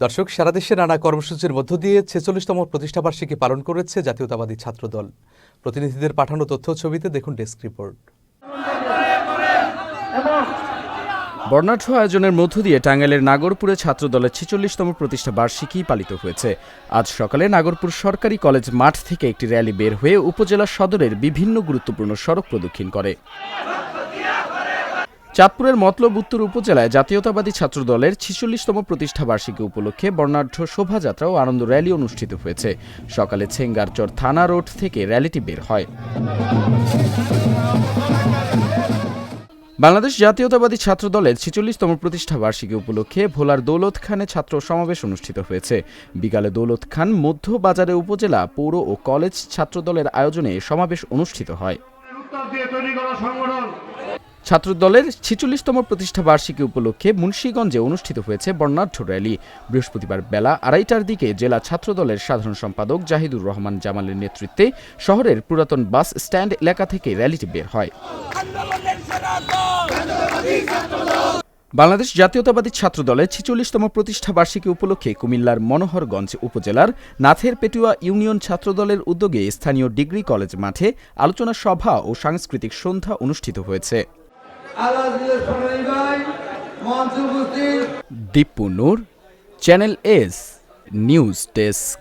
দর্শক, সারা দেশে নানা কর্মসূচির মধ্য দিয়ে ৪৬তম প্রতিষ্ঠাবার্ষিকী পালন করেছে জাতীয়তাবাদী ছাত্রদল। প্রতিনিধিদের পাঠানো তথ্য ছবিতে দেখুন ডেস্ক রিপোর্ট। বর্ণাঢ্য আয়োজনের মধ্য দিয়ে টাঙ্গাইলের নাগরপুরে ছাত্রদলের ৪৬তম প্রতিষ্ঠা বার্ষিকী পালিত হয়েছে। আজ সকালে নাগরপুর সরকারি কলেজ মাঠ থেকে একটি র্যালি বের হয়ে উপজেলা সদরের বিভিন্ন গুরুত্বপূর্ণ সড়ক প্রদক্ষিণ করে। চাঁদপুরের মতলব উত্তর উপজেলায় জাতীয়তাবাদী ছাত্রদলের ৪৬তম প্রতিষ্ঠা বার্ষিকী উপলক্ষে বর্ণাঢ্য শোভাযাত্রা ও আনন্দ র্যালি অনুষ্ঠিত হয়েছে। সকালে ছেঙ্গারচর থানা রোড থেকে র্যালিটি বের হয়। বাংলাদেশ জাতীয়তাবাদী ছাত্রদলের ৪৬তম প্রতিষ্ঠা বার্ষিকী উপলক্ষে ভোলার দৌলত খানে ছাত্র সমাবেশ অনুষ্ঠিত হয়েছে। বিকালে দৌলত খান মধ্য বাজারে উপজেলা পৌর ও কলেজ ছাত্রদলের আয়োজনে সমাবেশ অনুষ্ঠিত হয়। ছাত্রদলের ৪৬তম প্রতিষ্ঠা বার্ষিকী উপলক্ষে মুন্সিগঞ্জে অনুষ্ঠিত হয়েছে বর্ণাঢ্য র্যালি। বৃহস্পতিবার বেলা ২:৩০টার দিকে জেলা ছাত্রদলের সাধারণ সম্পাদক জাহিদুর রহমান জামালের নেতৃত্বে শহরের পুরাতন বাস স্ট্যান্ড এলাকা থেকে র্যালিটি বের হয়। বাংলাদেশ জাতীয়তাবাদী ছাত্রদলের ৪৬তম প্রতিষ্ঠা বার্ষিকী উপলক্ষে কুমিল্লার মনোহরগঞ্জ উপজেলার নাথের পেটুয়া ইউনিয়ন ছাত্রদলের উদ্যোগে স্থানীয় ডিগ্রি কলেজ মাঠে আলোচনা সভা ও সাংস্কৃতিক সন্ধ্যা অনুষ্ঠিত হয়েছে। দীপু নূর, চ্যানেল এস নিউজ ডেস্ক।